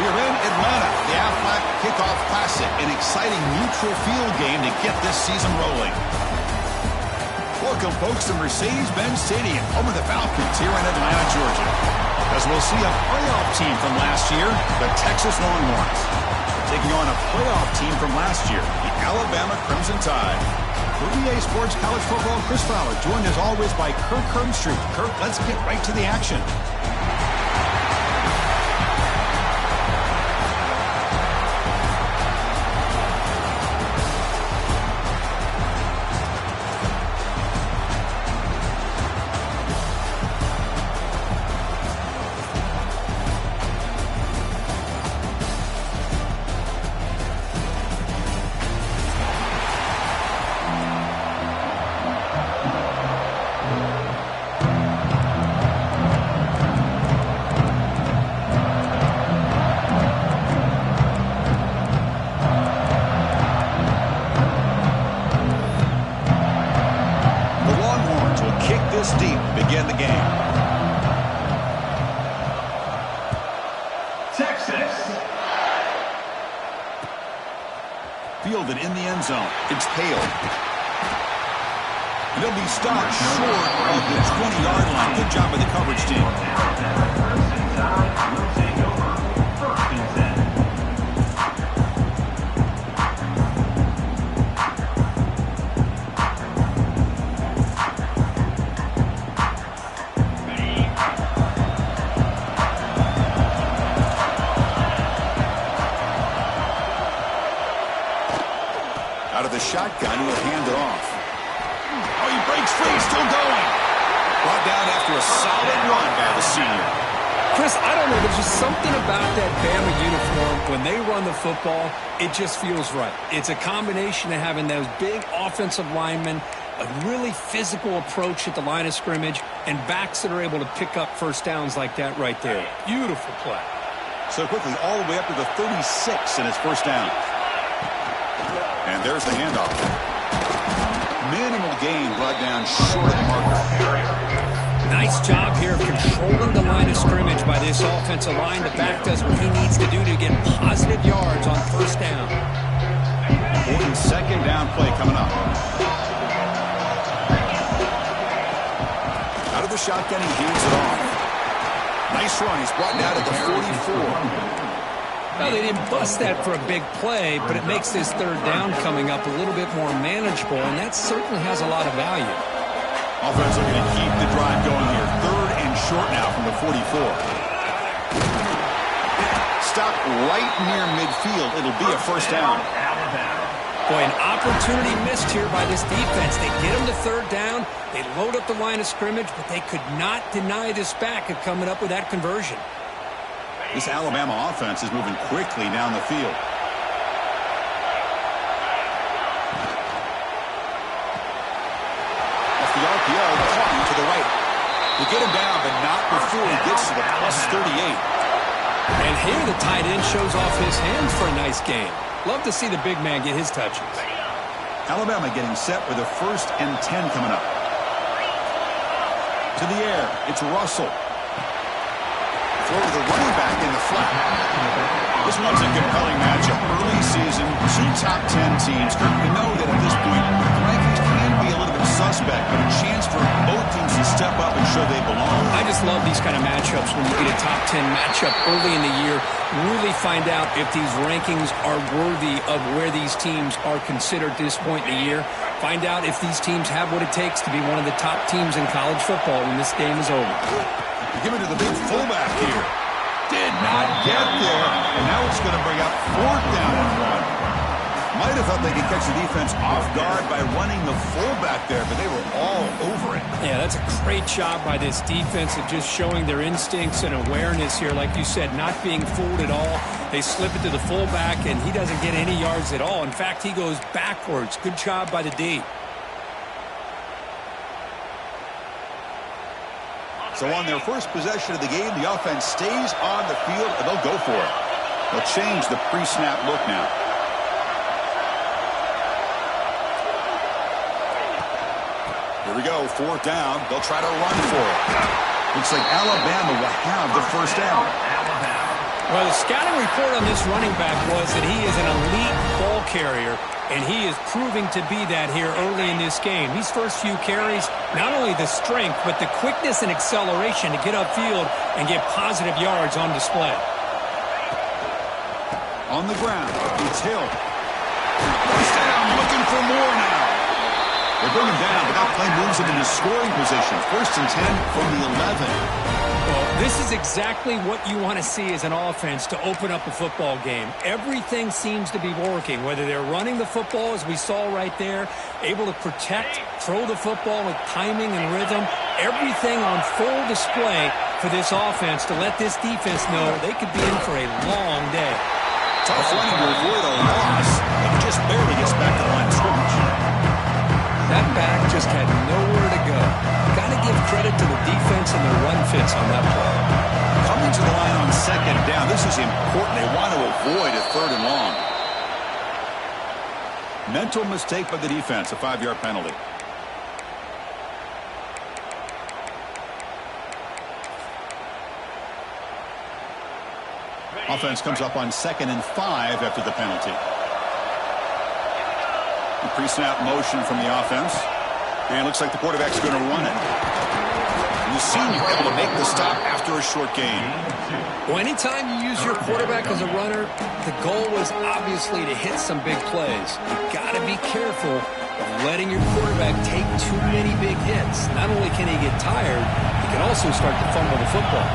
We are in Atlanta, the Aflac Kickoff Classic, an exciting neutral field game to get this season rolling. Welcome, folks, to Mercedes-Benz Stadium, home of the Falcons here in Atlanta, Georgia. As we'll see a playoff team from last year, the Texas Longhorns, taking on a playoff team from last year, the Alabama Crimson Tide. For EA Sports College Football, Chris Fowler, joined as always by Kirk Herbstreit. Kirk, let's get right to the action. Deep begin the game. Texas. Fielded in the end zone. It's Hale. And he'll be stopped short of the 20-yard line. Good job by the coverage team. Out of the shotgun, he'll hand it off. Oh, he breaks free, still going. Brought down after a solid run by the senior. Chris, I don't know, there's just something about that Bama uniform. When they run the football, it just feels right. It's a combination of having those big offensive linemen, a really physical approach at the line of scrimmage, and backs that are able to pick up first downs like that right there. Beautiful play. So quickly, all the way up to the 36 in his first down. And there's the handoff. Minimal gain brought down short of the marker. Nice job here of controlling the line of scrimmage by this offensive line. The back does what he needs to do to get positive yards on first down. Important second down play coming up. Out of the shotgun, he hands it off. Nice run. He's brought down at the 44. Well, they didn't bust that for a big play, but it makes this third down coming up a little bit more manageable, and that certainly has a lot of value. Offense looking to keep the drive going here. Third and short now from the 44. Stop right near midfield. It'll be a first down. Boy, an opportunity missed here by this defense. They get him to third down. They load up the line of scrimmage, but they could not deny this back of coming up with that conversion. This Alabama offense is moving quickly down the field. Off the RPO, caught to the right. They get him down, but not before he gets to the plus 38. And here the tight end shows off his hands for a nice gain. Love to see the big man get his touches. Alabama getting set with a 1st and 10 coming up. To the air, it's Russell. Throw to the running back in the flat. This one's a compelling matchup. Early season, 2 top 10 teams. We know that at this point, the rankings can be a little bit suspect, but a chance for both teams to step up and show they belong. I just love these kind of matchups when you get a top 10 matchup early in the year. Really find out if these rankings are worthy of where these teams are considered at this point in the year. Find out if these teams have what it takes to be one of the top teams in college football when this game is over. Give it to the big fullback here. Did not get there. And now it's going to bring up 4th down and 1. Might have thought they could catch the defense off guard by running the fullback there, but they were all over it. Yeah, that's a great job by this defense of just showing their instincts and awareness here. Like you said, not being fooled at all. They slip it to the fullback, and he doesn't get any yards at all. In fact, he goes backwards. Good job by the D. So on their first possession of the game, the offense stays on the field, and they'll go for it. They'll change the pre-snap look now. Here we go, 4th down. They'll try to run for it. Looks like Alabama will have the first down. Well, the scouting report on this running back was that he is an elite ball carrier, and he is proving to be that here early in this game. These first few carries, not only the strength, but the quickness and acceleration to get upfield and get positive yards on display. On the ground, it's Hill. First down, looking for more now. They bring him down, but that play moves him into scoring position. 1st and 10 from the 11. Well, this is exactly what you want to see as an offense to open up a football game. Everything seems to be working, whether they're running the football, as we saw right there, able to protect, throw the football with timing and rhythm, everything on full display for this offense to let this defense know they could be in for a long day. Tough running to avoid a loss, but just barely gets back to the line of scrimmage. That back just had nowhere to go. Got to give credit to the defense and the run fits on that play. Coming to the line on 2nd down. This is important. They want to avoid a 3rd and long. Mental mistake by the defense, a 5-yard penalty. Offense comes up on 2nd and 5 after the penalty. The pre-snap motion from the offense. And it looks like the quarterback's going to run it. And the senior able to make the stop after a short gain. Well, anytime you use your quarterback as a runner, the goal was obviously to hit some big plays. You've got to be careful of letting your quarterback take too many big hits. Not only can he get tired, he can also start to fumble the football.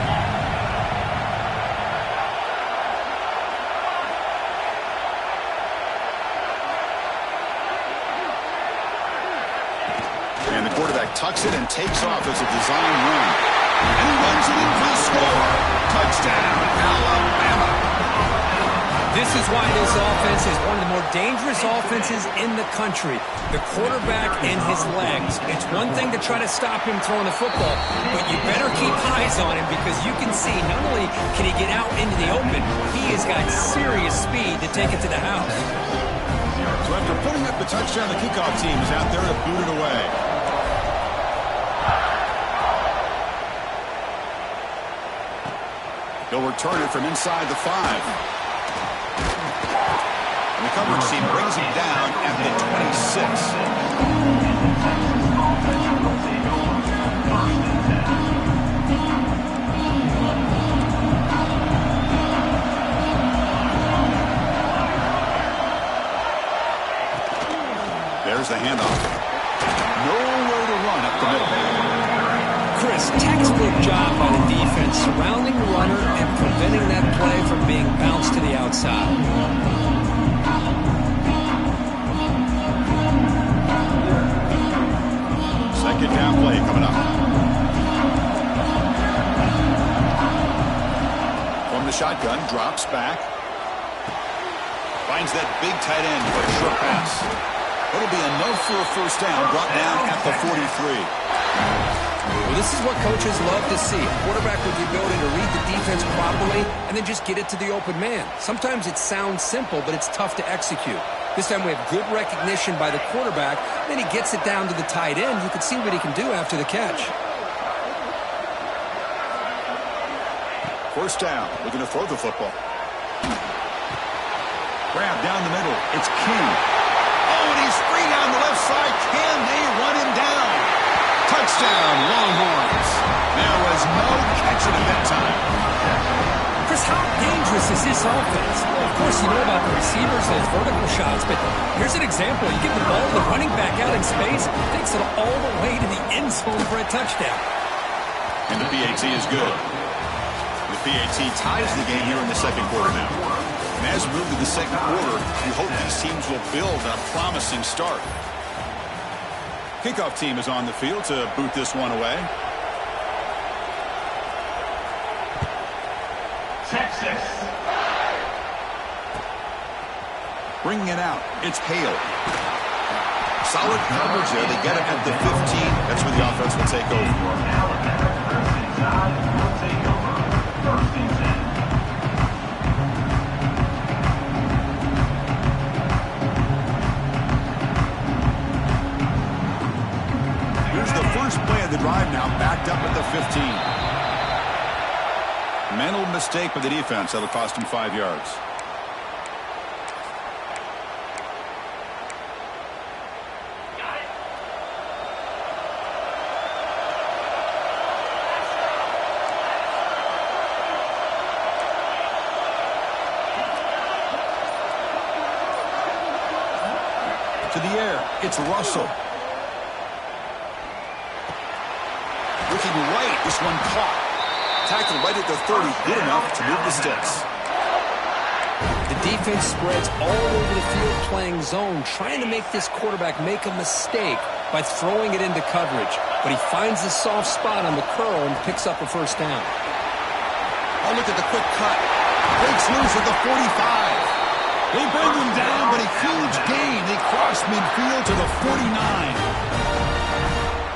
Tucks it and takes off as a design run. And he runs it in for the score. Touchdown, Alabama. This is why this offense is one of the more dangerous offenses in the country. The quarterback and his legs. It's one thing to try to stop him throwing the football, but you better keep eyes on him because you can see not only can he get out into the open, he has got serious speed to take it to the house. So after putting up the touchdown, the kickoff team is out there to boot it away. He'll return it from inside the 5. And the coverage team brings him down at the 26. There's the handoff. Nowhere to run up the middle. Chris, textbook job by the defense surrounding the runner and preventing that play from being bounced to the outside. 2nd down play coming up. From the shotgun, drops back. Finds that big tight end for a short pass. It'll be enough for a first down, brought down at the 43. Well, this is what coaches love to see. A quarterback with the ability to read the defense properly and then just get it to the open man. Sometimes it sounds simple, but it's tough to execute. This time we have good recognition by the quarterback. Then he gets it down to the tight end. You can see what he can do after the catch. First down. Looking to throw the football. Grab down the middle. It's King. Oh, and he's free down the left side. Can they run him down? Touchdown, Longhorns. There was no catching at that time. Chris, how dangerous is this offense? Well, of course, you know about the receivers, those vertical shots, but here's an example. You get the ball to the running back out in space, takes it all the way to the end zone for a touchdown. And the PAT is good. The PAT ties the game here in the 2nd quarter now. And as we move to the 2nd quarter, we hope these teams will build on a promising start. Kickoff team is on the field to boot this one away. Texas. Bringing it out, it's Hale. Solid coverage there. They get it at the 15. That's where the offense will take over. Here's the first play of the drive now, backed up at the 15. Mental mistake by the defense. That'll cost him 5 yards. To the air. It's Russell. Looking right. This one caught. Tackled right at the 30. Good enough to move the sticks. The defense spreads all over the field playing zone, trying to make this quarterback make a mistake by throwing it into coverage. But he finds the soft spot on the curl and picks up a first down. Oh, look at the quick cut. Breaks loose at the 45. They bring him down, but a huge gain. They cross midfield to the 49.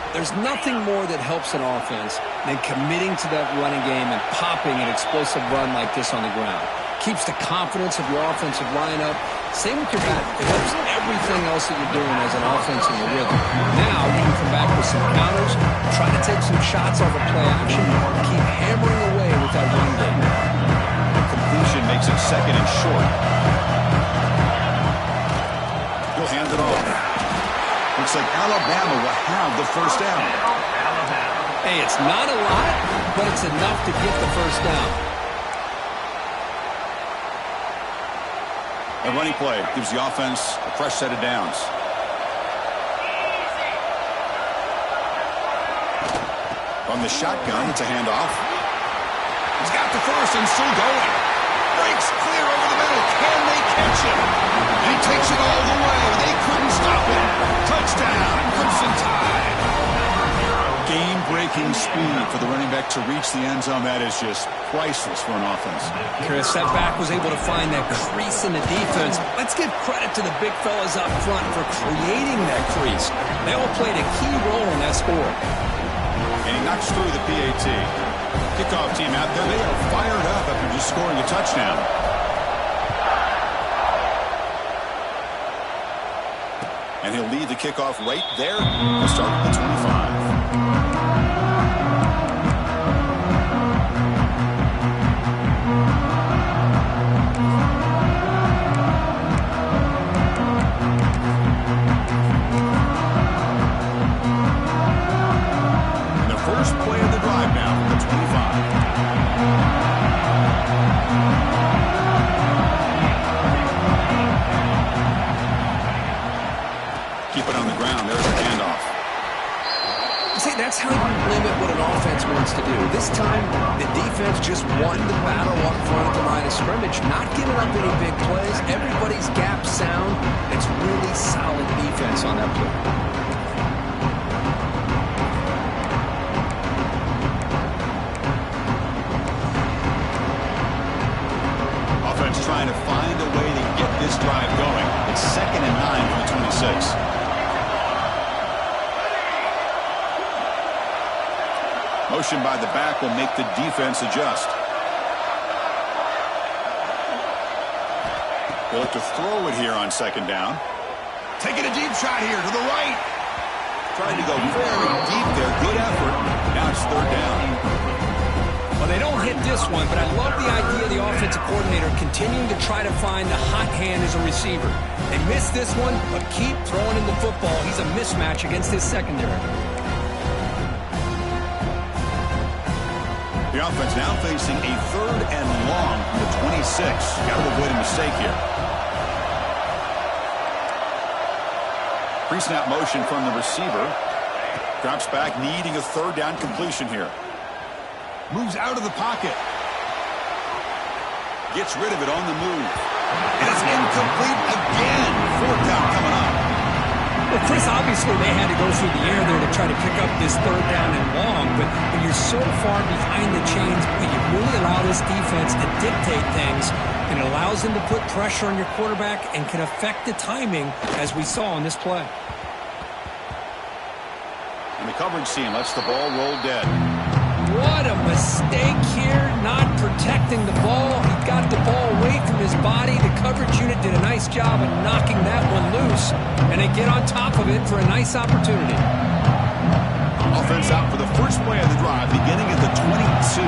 There's nothing more that helps an offense than committing to that running game and popping an explosive run like this on the ground. Keeps the confidence of your offensive lineup. Same with your back. It helps everything else that you're doing as an offense in your rhythm. Now you can come back with some counters, try to take some shots off of play action, and keep hammering away with that run game. Completion makes it second and short. He'll hand it off. Looks like Alabama will have the first down. Hey, it's not a lot, but it's enough to get the first down. A running play gives the offense a fresh set of downs. From the shotgun, it's a handoff. He's got the first and still going. Breaks clear over the middle. Can they catch him? And he takes it all the way. They couldn't stop him. Touchdown, Crimson Tide. Game-breaking speed for the running back to reach the end zone. That is just priceless for an offense. Chris, that back was able to find that crease in the defense. Let's give credit to the big fellas up front for creating that crease. They all played a key role in that score. And he knocks through the PAT. Kickoff team out there. They are fired up after just scoring a touchdown. And he'll lead the kickoff right there. He'll start at the 25. And the first play of the drive now from the 25. Keep it on the ground. There's a handoff. See, that's how you limit what an offense wants to do. This time, the defense just won the battle up front at the line of scrimmage, not giving up any big plays. Everybody's gap sound. It's really solid defense on that play. Offense trying to find a way to get this drive going. It's 2nd and 9 from the 26. Motion by the back will make the defense adjust. They'll look to throw it here on 2nd down. Taking a deep shot here to the right. Trying to go very deep there. Good effort. Now it's 3rd down. Well, they don't hit this one, but I love the idea of the offensive coordinator continuing to try to find the hot hand as a receiver. They missed this one, but keep throwing in the football. He's a mismatch against his secondary. The offense now facing a 3rd and long from the 26. Got to avoid a mistake here. Pre-snap motion from the receiver. Drops back, needing a 3rd down completion here. Moves out of the pocket. Gets rid of it on the move. And it's incomplete again. 4th down coming up. Well, Chris, obviously they had to go through the air there to try to pick up this 3rd down and long, but when you're so far behind the chains, you really allow this defense to dictate things, and it allows them to put pressure on your quarterback and can affect the timing, as we saw on this play. And the coverage team lets the ball roll dead. What a mistake here, not protecting the ball. He got the ball away from his body. The coverage unit did a nice job of knocking that one loose, and they get on top of it for a nice opportunity. Offense out for the first play of the drive, beginning at the 22.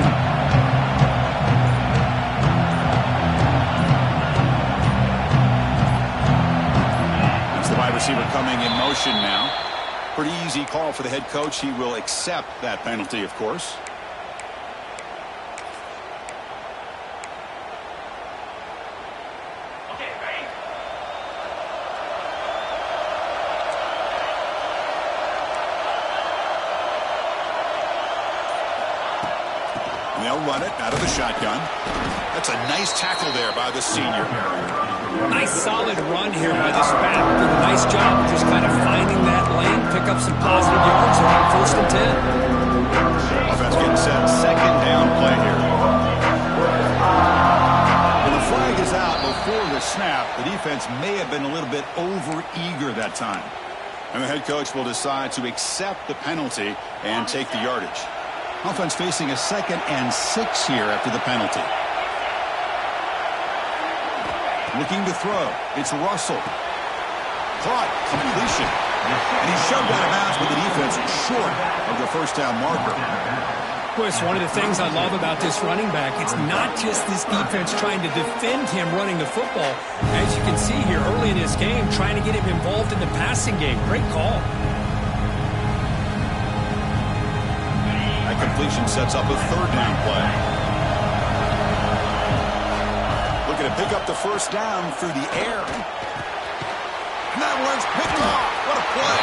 coming in motion now. Pretty easy call for the head coach. He will accept that penalty, of course. They'll run it out of the shotgun. That's a nice tackle there by the senior. Nice solid run here by this back. Did a nice job of just kind of finding that lane, pick up some positive yards around 1st and 10. Offense getting set. Second down play here. When the flag is out before the snap, the defense may have been a little bit over-eager that time. And the head coach will decide to accept the penalty and take the yardage. Offense facing a 2nd and 6 here after the penalty. Looking to throw. It's Russell. Caught. Completion. And he's shoved out of bounds with the defense short of the first down marker. Boy, it's one of the things I love about this running back. It's not just this defense trying to defend him running the football. As you can see here early in this game, trying to get him involved in the passing game. Great call. Completion sets up a 3rd down play. Looking to pick up the first down through the air. And that one's picked off. What a play.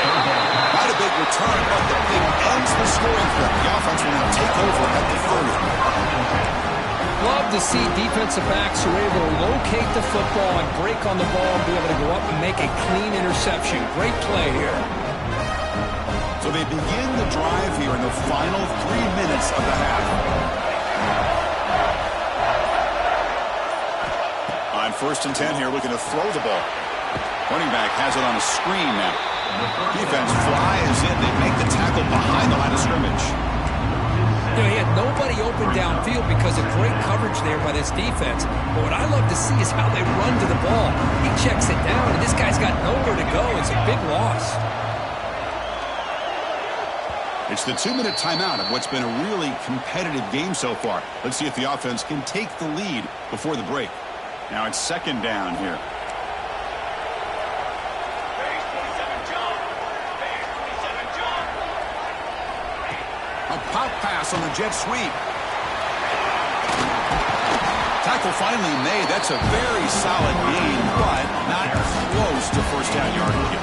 Not a big return, but the pick ends the scoring threat. The offense will now take over at the 30. Love to see defensive backs who are able to locate the football and break on the ball and be able to go up and make a clean interception. Great play here. So they begin the drive here in the final 3 minutes of the half. On 1st and 10 here, looking to throw the ball. Running back has it on a screen now. Defense flies in. They make the tackle behind the line of scrimmage. You know, he had nobody open downfield because of great coverage there by this defense. But what I love to see is how they run to the ball. He checks it down, and this guy's got nowhere to go. It's a big loss. It's the 2-minute timeout of what's been a really competitive game so far. Let's see if the offense can take the lead before the break. Now it's 2nd down here. A pop pass on the jet sweep. Tackle finally made. That's a very solid gain, but not close to first down yardage.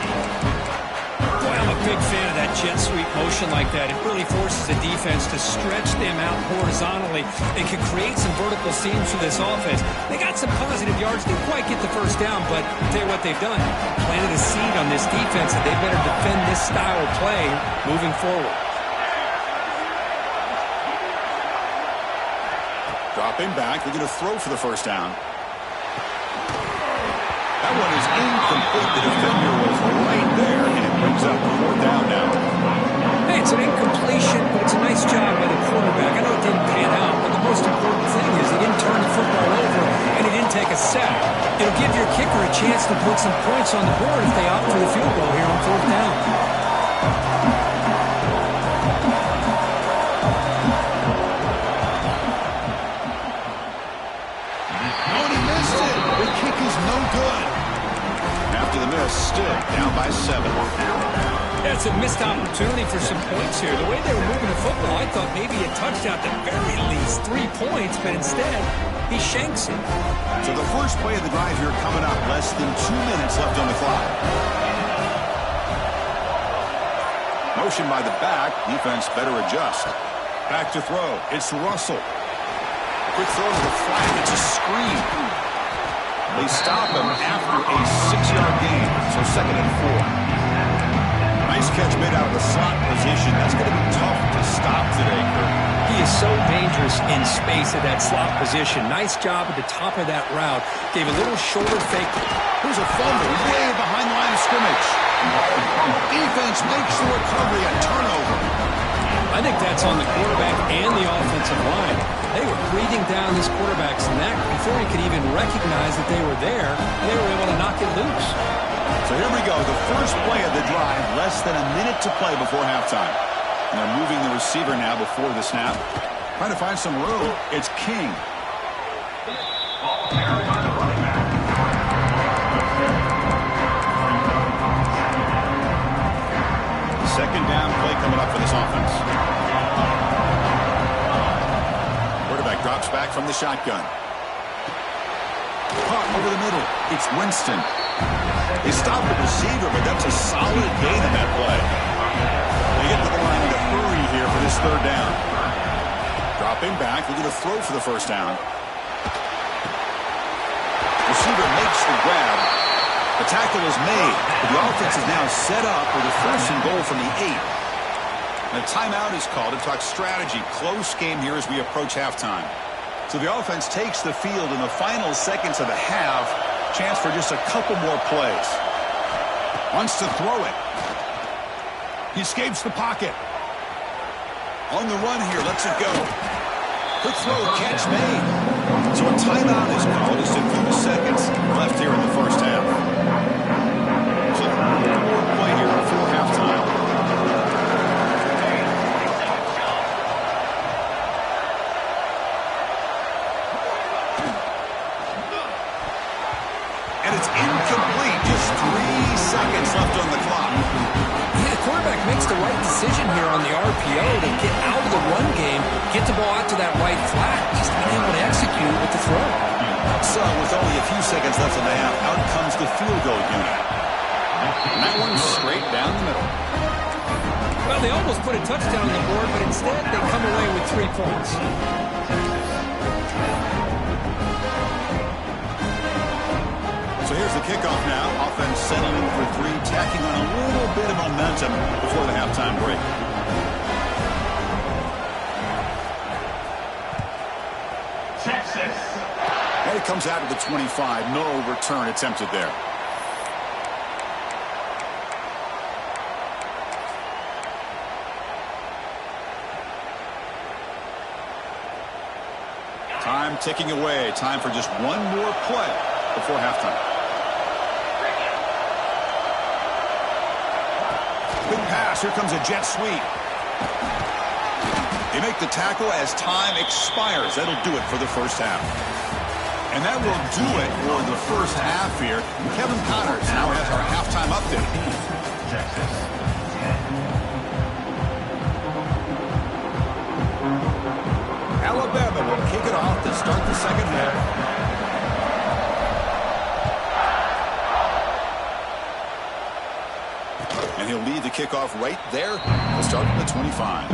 Boy, I'm a big fan of that jet sweep motion like that. It really forces the defense to stretch them out horizontally. It can create some vertical seams for this offense. They got some positive yards. Didn't quite get the first down, but I'll tell you what they've done. Planted a seed on this defense that they better defend this style of play moving forward. Dropping back. They're going to throw for the first down. That one is incomplete. The defender was right there, and it brings up 4th down now. Hey, it's an incompletion, but it's a nice job by the quarterback. I know it didn't pan out, but the most important thing is he didn't turn the football over, and he didn't take a sack. It'll give your kicker a chance to put some points on the board if they opt for the field goal here on 4th down. Still down by 7. That's a missed opportunity for some points here. The way they were moving the football, I thought maybe a touchdown, at the very least 3 points, but instead he shanks it. So the first play of the drive here coming up. Less than 2 minutes left on the clock. Motion by the back. Defense better adjust. Back to throw. It's Russell. Quick throw to the flat. It's a screen. They stop him after a 6-yard gain. So 2nd and 4. Nice catch made out of the slot position. That's going to be tough to stop today, Kurt. He is so dangerous in space at that slot position. Nice job at the top of that route. Gave a little shoulder fake. Here's a fumble way behind the line of scrimmage. Defense makes the recovery, a turnover. I think that's on the quarterback and the offensive line. They were breathing down this quarterback's neck before he could even recognize that they were there. They were able to knock it loose. So here we go, the first play of the drive, less than a minute to play before halftime. And they're moving the receiver now before the snap. Trying to find some room. It's King. second down play coming up for this offense. Quarterback drops back from the shotgun. Caught over the middle. It's Winston. He stopped the receiver, but that's a solid gain in that play. They get to the line to hurry here for this third down. Dropping back, looking to throw for the first down. Receiver makes the grab. The tackle is made. But the offense is now set up with a first and goal from the 8. And a timeout is called to talk strategy. Close game here as we approach halftime. So the offense takes the field in the final seconds of the half. Chance for just a couple more plays. Wants to throw it. He escapes the pocket. On the run here, lets it go. Quick throw, catch made. So a timeout is called as a few seconds left here in the first half. So more play here before halftime. And it's incomplete. Just 3 seconds left on the clock. Yeah, the quarterback makes the right decision here on the RPO to get out of the run game, get the ball out to that right flat. He's not able to execute with the throw. So with only a few seconds left in the half, out comes the field goal unit. And that one's straight down the middle. Well, they almost put a touchdown on the board, but instead they come away with 3 points. So here's the kickoff now. Offense settling for 3, tacking on a little bit of momentum before the halftime break. Texas. And it comes out to the 25. No return attempted there. Time ticking away. Time for just one more play before halftime. Big pass. Here comes a jet sweep. They make the tackle as time expires. That'll do it for the first half. And that will do it for the first half here. Kevin Connors now has our halftime update. Alabama will kick it off to start the second half. And he'll lead the kickoff right there. We'll start from the 25.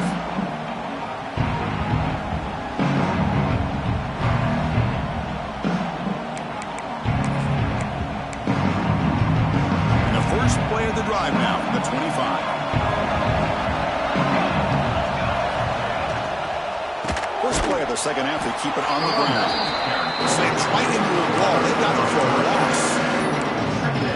And the first play of the drive now from the 25. First play of the second half, they keep it on the ground. Slams right into a wall. They've got it for a loss.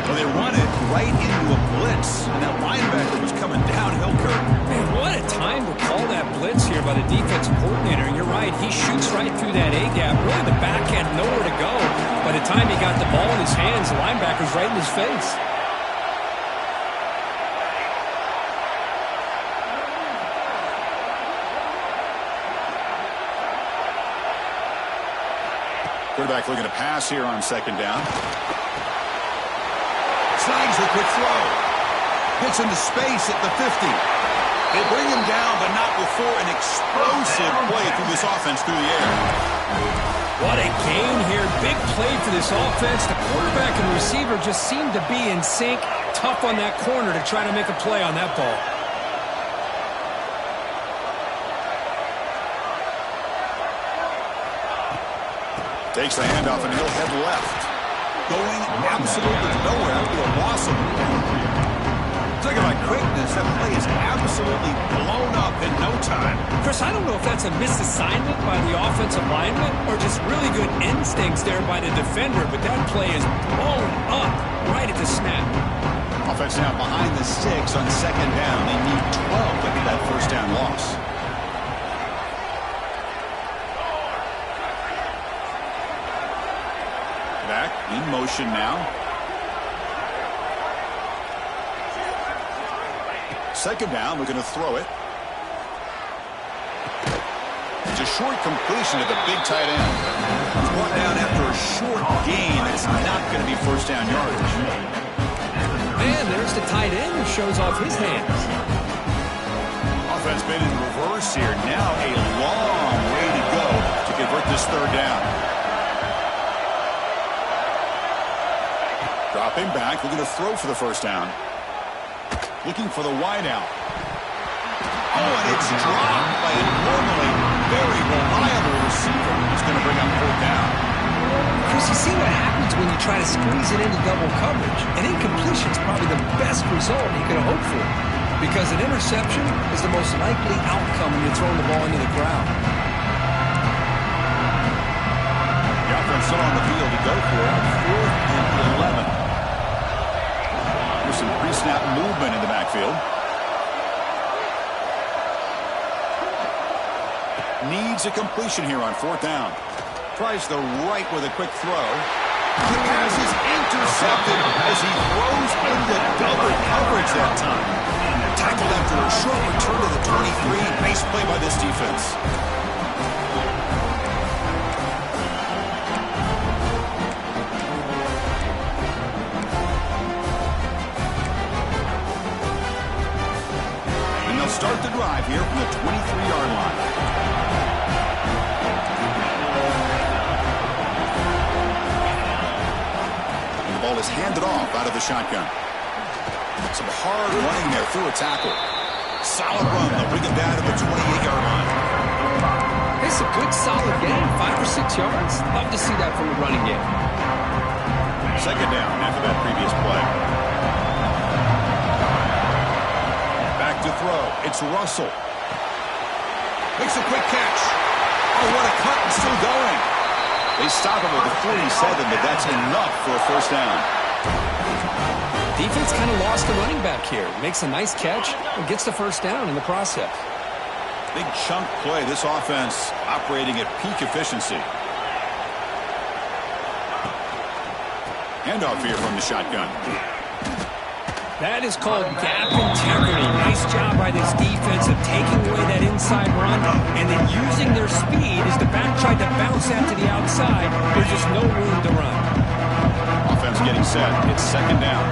Well, they run it right into a blitz, and that linebacker was coming downhill, Kurt. Man, what a time to call that blitz here by the defensive coordinator. You're right, he shoots right through that A-gap. Really, the back had nowhere to go. By the time he got the ball in his hands, the linebacker's right in his face. Quarterback looking to pass here on second down. Snags the quick throw. Gets into space at the 50. They bring him down, but not before an explosive play through this offense through the air. What a gain here. Big play for this offense. The quarterback and receiver just seem to be in sync. Tough on that corner to try to make a play on that ball. Takes the handoff and he'll head left. Going absolutely nowhere after a loss of Talking about quickness, that play is absolutely blown up in no time. Chris, I don't know if that's a misassignment by the offensive lineman or just really good instincts there by the defender, but that play is blown up right at the snap. Offense now behind the 6 on second down. They need 12 to get that first down loss. Back in motion now. Second down, we're going to throw it. It's a short completion to the big tight end. It's brought down after a short gain. It's not going to be first down yardage. And there's the tight end who shows off his hands. Offense been in reverse here. Now a long way to go to convert this third down. Dropping back, looking to throw for the first down. Looking for the wide out. Oh, and it's dropped by a normally very reliable receiver. He's going to bring up fourth down. Chris, you see what happens when you try to squeeze it into double coverage. An incompletion is probably the best result you could have hoped for, because an interception is the most likely outcome when you're throwing the ball into the ground. The offense still on the field to go for it. 4th and 11. There's some pre-snap movement in the backfield. Needs a completion here on fourth down. Tries the right with a quick throw. The pass is intercepted as he throws into double coverage that time. Tackled after a short return to the 23. Nice play by this defense. And they'll start the drive here from the 23-yard line. Ball is handed off out of the shotgun. Some hard running there through a tackle. Solid run. They'll bring it down to the 28-yard line. It's a good, solid game. 5 or 6 yards. Love to see that from the running game. Second down after that previous play. Back to throw. It's Russell. Makes a quick catch. Oh, what a cut, and still going. They stop him with a 47, but that's enough for a first down. Defense kind of lost the running back here. Makes a nice catch and gets the first down in the process. Big chunk play. This offense operating at peak efficiency. Handoff here from the shotgun. That is called gap integrity. Nice job by this defense of taking away that inside run and then using their speed as the back tried to bounce that to the outside. There's just no room to run. Offense getting set. It's second down.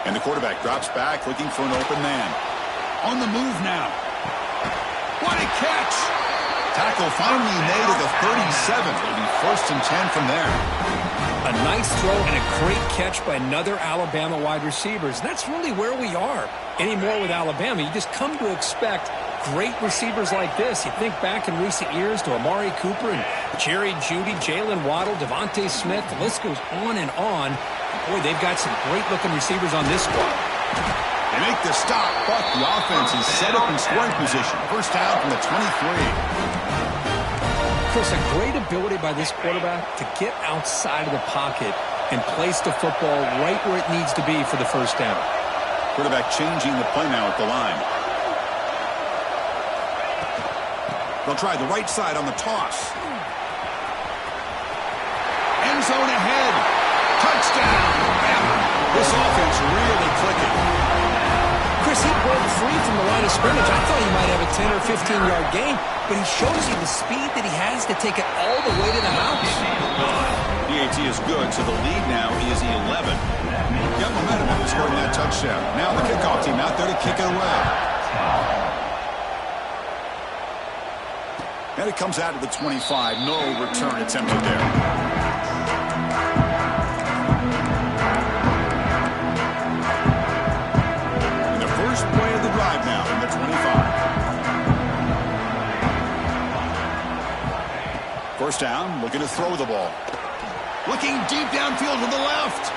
And the quarterback drops back looking for an open man. On the move now. What a catch! Tackle finally made at the 37. It'll be 1st and 10 from there. A nice throw and a great catch by another Alabama wide receivers. And that's really where we are anymore with Alabama. You just come to expect great receivers like this. You think back in recent years to Amari Cooper and Jerry Jeudy, Jalen Waddle, Devontae Smith. The list goes on and on. Boy, they've got some great-looking receivers on this squad. They make the stop, but the offense is set up in scoring position. First down from the 23. Chris, a great ability by this quarterback to get outside of the pocket and place the football right where it needs to be for the first down. Quarterback changing the play now at the line. They'll try the right side on the toss. End zone ahead. Touchdown. This offense really clicking. Chris, he broke free from the line of scrimmage. I thought he might have a 10 or 15-yard gain, but he shows you the speed that he has to take it all the way to the house. PAT is good, so the lead now is 11. Got momentum after scoring that touchdown. Now the kickoff team out there to kick it away. And it comes out to the 25. No return attempted there. Play of the drive now in the 25. First down, looking to throw the ball. Looking deep downfield to the left.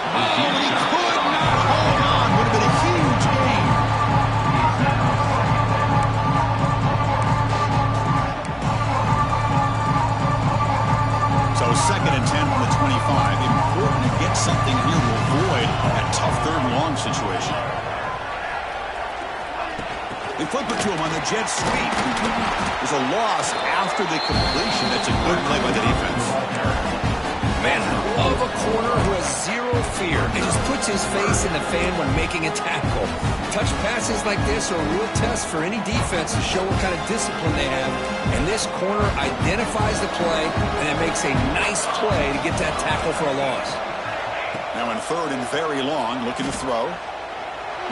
Oh, and he could not hold on. Would have been a huge gain. So 2nd and 10 from the 25. Important to get something here to avoid that tough third and long situation. They flip it to him on the jet sweep. There's a loss after the completion. That's a good play by the defense. Man, I love a corner who has zero fear and just puts his face in the fan when making a tackle. Touch passes like this are a real test for any defense to show what kind of discipline they have. And this corner identifies the play and it makes a nice play to get that tackle for a loss. Now in third and very long, looking to throw.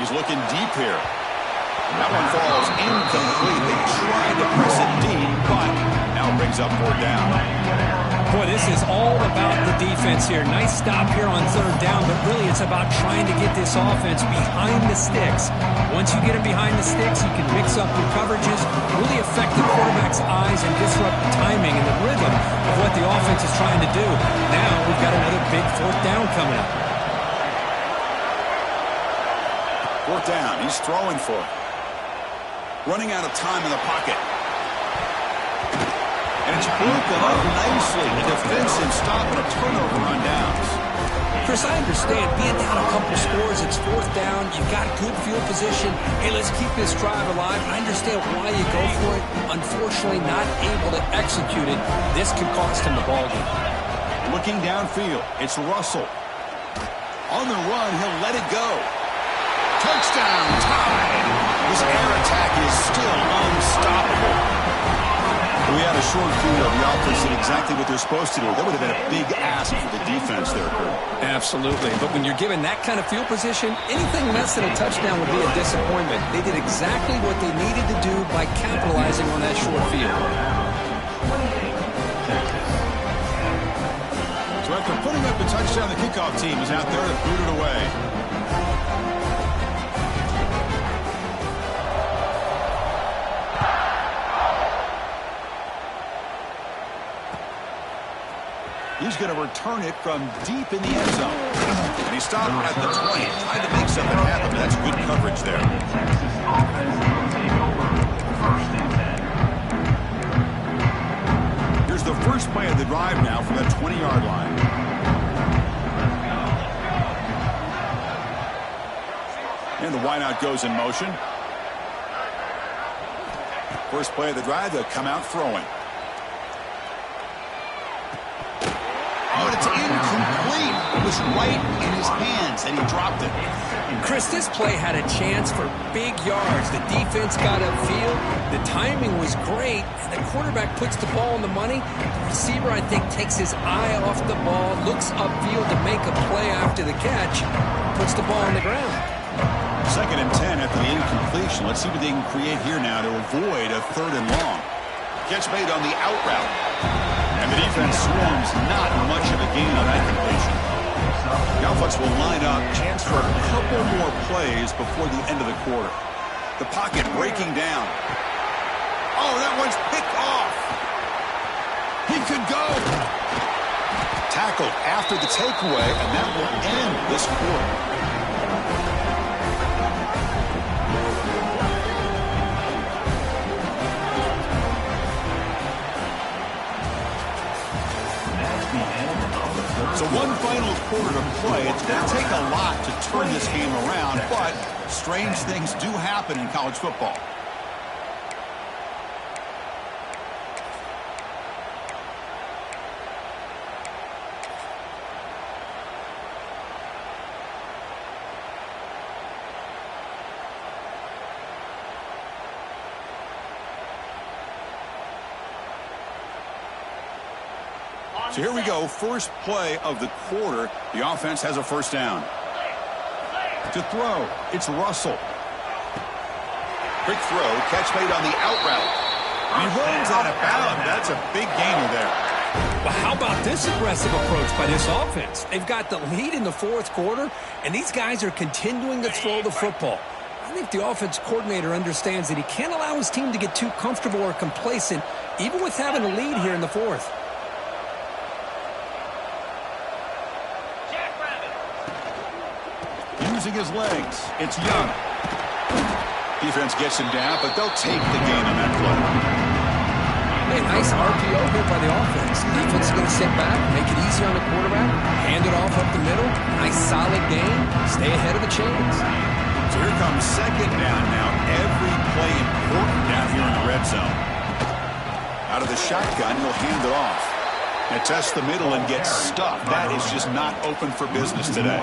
He's looking deep here. That one falls incomplete. They tried to press it deep, but now brings up 4th down. Boy, this is all about the defense here. Nice stop here on 3rd down, but really it's about trying to get this offense behind the sticks. Once you get them behind the sticks, you can mix up your coverages, really affect the quarterback's eyes and disrupt the timing and the rhythm of what the offense is trying to do. Now we've got another big 4th down coming up. 4th down. He's throwing for it. Running out of time in the pocket. And it's broken up nicely. The defensive stop and a turnover on downs. Chris, I understand being down a couple scores, it's 4th down, you've got good field position. Hey, let's keep this drive alive. I understand why you go for it. Unfortunately, not able to execute it. This could cost him the ballgame. Looking downfield, it's Russell. On the run, he'll let it go. Touchdown, tied. This air attack is still unstoppable. We had a short view of the offense did exactly what they're supposed to do. That would have been a big ask for the defense there, Kurt. Absolutely. But when you're given that kind of field position, anything less than a touchdown would be a disappointment. They did exactly what they needed to do by capitalizing on that short field. So after putting up the touchdown, the kickoff team is out there to boot it away. He's going to return it from deep in the end zone. And he stopped at the 20, trying to make something happen. That's good coverage there. Here's the first play of the drive now from that 20-yard line. And the wideout goes in motion. First play of the drive, they'll come out throwing. But it's incomplete. It was right in his hands, and he dropped it. Chris, this play had a chance for big yards. The defense got upfield. The timing was great. And the quarterback puts the ball on the money. The receiver, I think, takes his eye off the ball, looks upfield to make a play after the catch, puts the ball on the ground. 2nd and 10 after the incompletion. Let's see what they can create here now to avoid a 3rd and long. Catch made on the out route. And the defense swarms not much of a gain on that completion. The offense will line up. Chance for a couple more plays before the end of the quarter. The pocket breaking down. Oh, that one's picked off. He could go. Tackled after the takeaway, and that will end this quarter. So one final quarter to play. It's going to take a lot to turn this game around, but strange things do happen in college football. So here we go, first play of the quarter. The offense has a 1st down. To throw, it's Russell. Quick throw, catch made on the out route. And he runs out of bounds. That's a big gainer there. Well, how about this aggressive approach by this offense? They've got the lead in the 4th quarter, and these guys are continuing to throw the football. I think the offense coordinator understands that he can't allow his team to get too comfortable or complacent, even with having a lead here in the 4th. Using his legs, it's Young. Defense gets him down, but they'll take the gain on that play. Hey, nice RPO here by the offense. Defense is going to sit back, make it easy on the quarterback, hand it off up the middle. Nice solid gain. Stay ahead of the chains. So here comes 2nd down now. Every play important down here in the red zone. Out of the shotgun, he'll hand it off. And test the middle and get stuck. That is just not open for business today.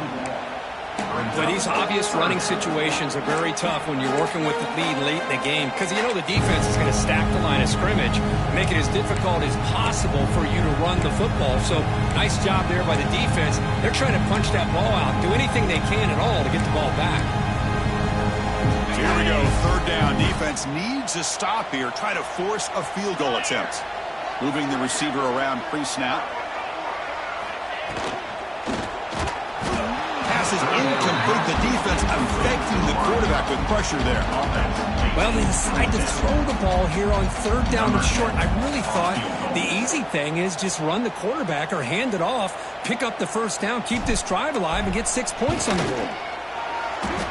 Well, these obvious running situations are very tough when you're working with the lead late in the game because you know the defense is going to stack the line of scrimmage, make it as difficult as possible for you to run the football. So nice job there by the defense. They're trying to punch that ball out, do anything they can at all to get the ball back. Here we go, third down. Defense needs a stop here, try to force a field goal attempt. Moving the receiver around pre-snap. Pass is incomplete. The defense affecting the quarterback with pressure there. Well, they decide to throw the ball here on third down and short. I really thought the easy thing is just run the quarterback or hand it off, pick up the first down, keep this drive alive, and get 6 points on the board.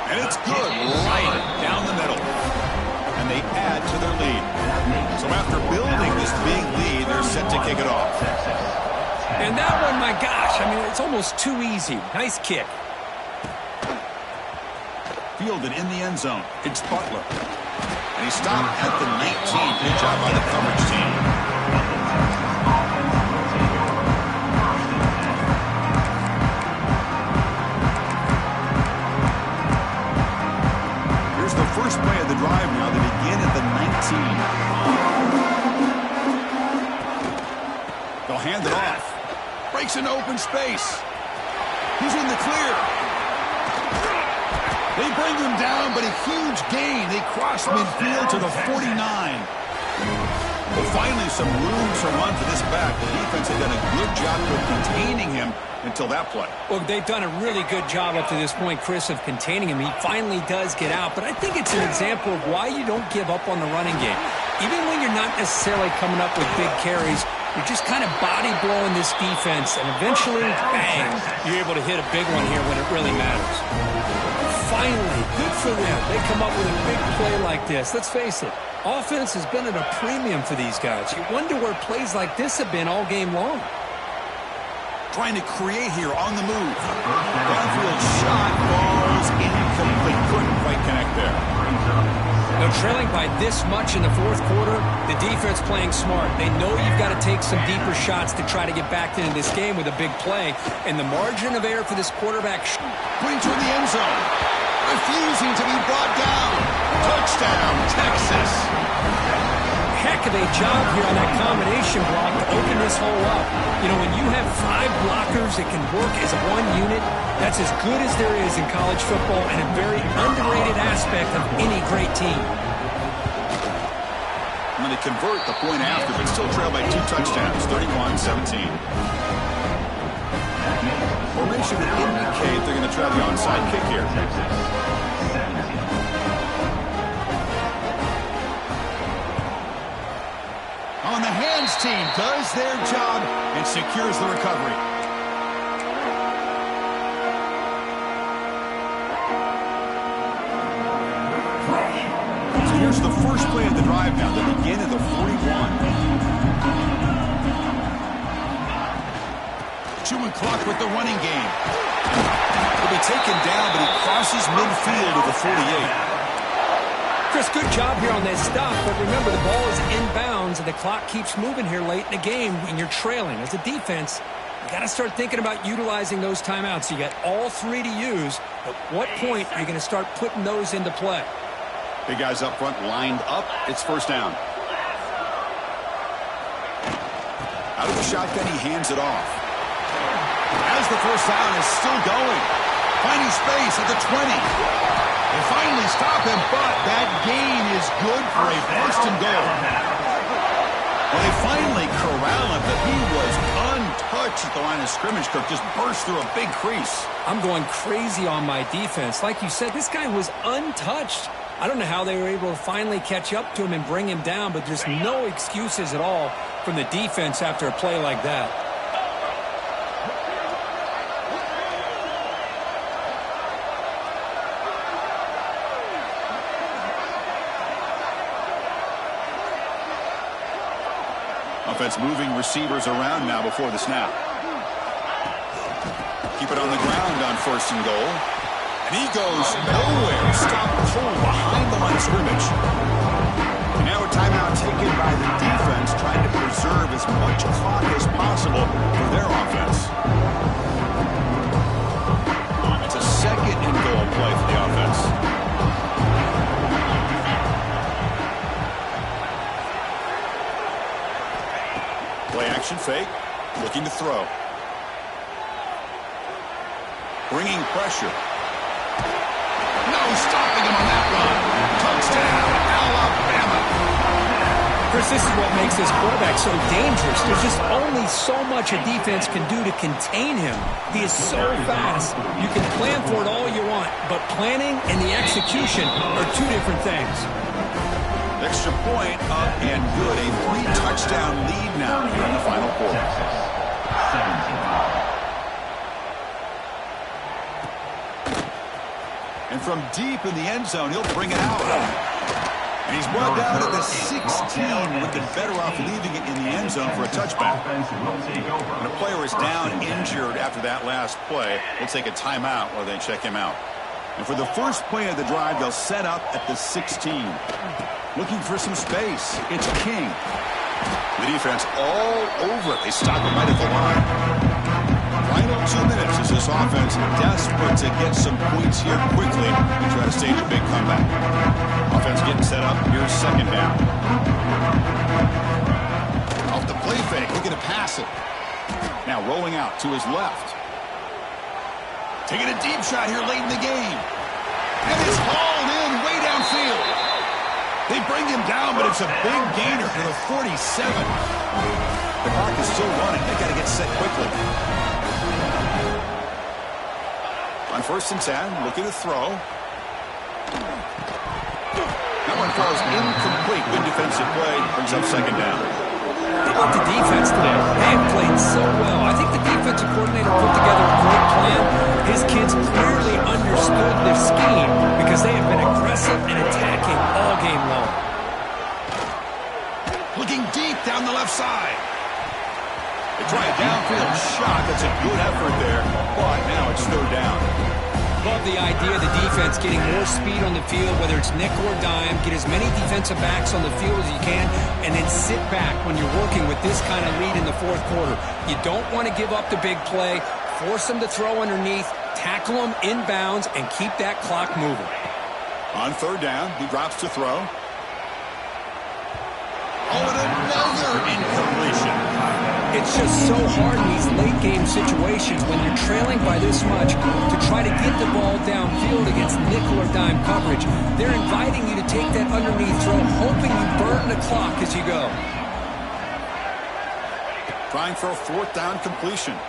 And it's good, right down the middle. And they add to their lead. So after building this big lead, they're set to kick it off. And that one, my gosh, I mean, it's almost too easy. Nice kick. Fielded in the end zone. It's Butler. And he stopped at the 19. Good job by the coverage team. Here's the first play of the drive now. They begin at the 19. They'll hand it off. Breaks an open space. He's in the clear. They bring him down, but a huge gain. They cross midfield to the 49. Well, finally, some room to run for this back. The defense had done a good job of containing him until that play. Well, they've done a really good job up to this point, Chris, of containing him. He finally does get out, but I think it's an example of why you don't give up on the running game. Even when you're not necessarily coming up with big carries, you're just kind of body blowing this defense, and eventually, bang, you're able to hit a big one here when it really matters. Finally, good for them. They come up with a big play like this. Let's face it, offense has been at a premium for these guys. You wonder where plays like this have been all game long. Trying to create here on the move. Downfield shot falls incomplete. Couldn't quite connect there. Now, trailing by this much in the fourth quarter, the defense playing smart. They know you've got to take some deeper shots to try to get back into this game with a big play. And the margin of error for this quarterback. Putting toward the end zone. Refusing to be brought down. Touchdown, Texas. Heck of a job here on that combination block to open this hole up. You know, when you have 5 blockers that can work as one unit, that's as good as there is in college football and a very underrated aspect of any great team. I'm going to convert the point after, but still trail by 2 touchdowns, 31-17. Formation would indicate they're going to try the onside kick here. On the hands team does their job and secures the recovery. So here's the first play of the drive now. They begin at the 41. Chewing clock with the running game. He'll be taken down, but he crosses midfield to the 48. Chris, good job here on that stop, but remember the ball is inbounds and the clock keeps moving here late in the game when you're trailing. As a defense, you got to start thinking about utilizing those timeouts. You got all 3 to use. At what point are you going to start putting those into play? Big guys up front lined up. It's first down. Out of the shotgun, he hands it off. As the first down is still going. Finding space at the 20. They finally stop him, but that gain is good for a first and goal. Well, they finally corral him, but he was untouched at the line of scrimmage. Cook just burst through a big crease. I'm going crazy on my defense. Like you said, this guy was untouched. I don't know how they were able to finally catch up to him and bring him down, but there's no excuses at all from the defense after a play like that. Offense moving receivers around now before the snap. Keep it on the ground on first and goal. And he goes nowhere. Stop pull behind the line of scrimmage. And now a timeout taken by the defense, trying to preserve as much clock as possible for their offense. It's a 2nd and Motion fake. Looking to throw. Bringing pressure. No stopping him on that run. Touchdown, Alabama. Chris, this is what makes this quarterback so dangerous. There's just only so much a defense can do to contain him. He is so fast. You can plan for it all you want, but planning and the execution are two different things. Extra point up and good. A 3-touchdown lead now here in the final quarter. And from deep in the end zone, he'll bring it out. And he's brought down at the 16. Would have been better off leaving it in the end zone for a touchback. When a player is down injured after that last play, we'll take a timeout while they check him out. And for the first play of the drive, they'll set up at the 16. Looking for some space. It's King. The defense all over it. They stop him right at the line. Final 2 minutes as this offense desperate to get some points here quickly and try to stage a big comeback. Offense getting set up. Here's second down. Off the play fake. Looking to pass it. Now rolling out to his left. Taking a deep shot here late in the game. And it's hauled in way downfield. They bring him down, but it's a big gainer to the 47. The clock is still running. They got to get set quickly. On 1st and 10, looking to throw. That one falls incomplete. Good defensive play. Brings up second down. How about the defense today? They have played so well. I think the defensive coordinator put together a great plan. His kids clearly understood their scheme because they have been aggressive and attacking all game long. Looking deep down the left side. They try a downfield shot. That's a good effort there, but now it's third down. Love the idea of the defense getting more speed on the field, whether it's nickel or dime, get as many defensive backs on the field as you can, and then sit back when you're working with this kind of lead in the fourth quarter. You don't want to give up the big play, force them to throw underneath, tackle them inbounds, and keep that clock moving. On third down, he drops to throw. Oh, and another incompletion. It's just so hard in these late-game situations when you're trailing by this much to try to get the ball downfield against nickel or dime coverage. They're inviting you to take that underneath throw, hoping you burn the clock as you go. Trying for a fourth down completion.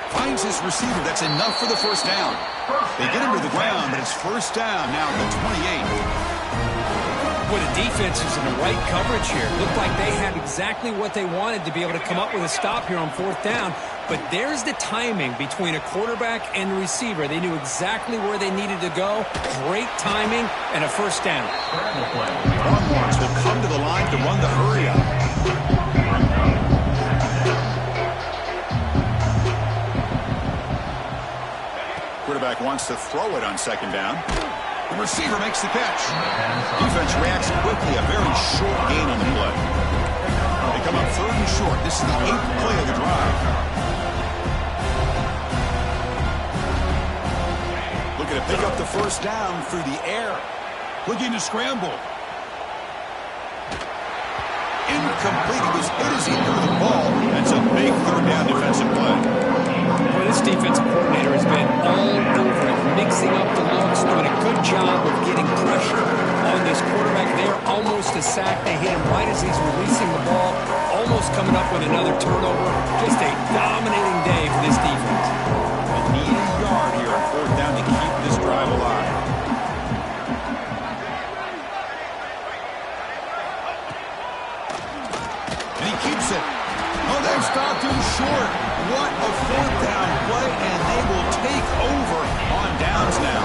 Finds his receiver. That's enough for the first down. They get him to the ground, but it's first down now at the 28. Boy, the defense is in the right coverage here. Looked like they had exactly what they wanted to be able to come up with a stop here on fourth down. But there's the timing between a quarterback and the receiver. They knew exactly where they needed to go. Great timing and a first down. Longhorns will come to the line to run the hurry up. Quarterback wants to throw it on second down. The receiver makes the catch. Defense reacts quickly. A very short gain on the play. They come up third and short. This is the 8th play of the drive. Looking to pick up the first down through the air. Looking to scramble. Incomplete. He was hit as he threw the ball. That's a big third down defensive play. Well, this defensive coordinator has been all over it, mixing up the looks, doing a good job of getting pressure on this quarterback there. Almost a sack. They hit him right as he's releasing the ball, almost coming up with another turnover. Just a dominating day for this defense. They need a yard here on fourth down to keep this drive alive. And he keeps it. Oh, they stopped him short. What a fourth down play, and they will take over on downs now.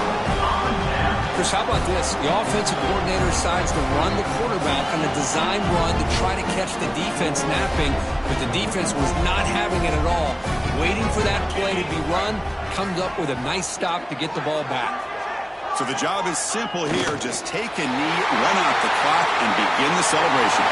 Chris, how about this? The offensive coordinator decides to run the quarterback on a design run to try to catch the defense napping, but the defense was not having it at all. Waiting for that play to be run, comes up with a nice stop to get the ball back. So the job is simple here. Just take a knee, run out the clock, and begin the celebration.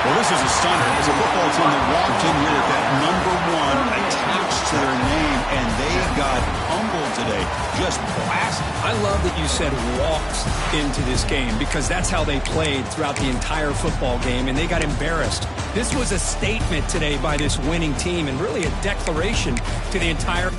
Well, this is a stunner. It's a football team that walked in here with that number 1 attached to their name, and and they got humbled today. Just blasted. I love that you said walked into this game because that's how they played throughout the entire football game, and they got embarrassed. This was a statement today by this winning team and really a declaration to the entire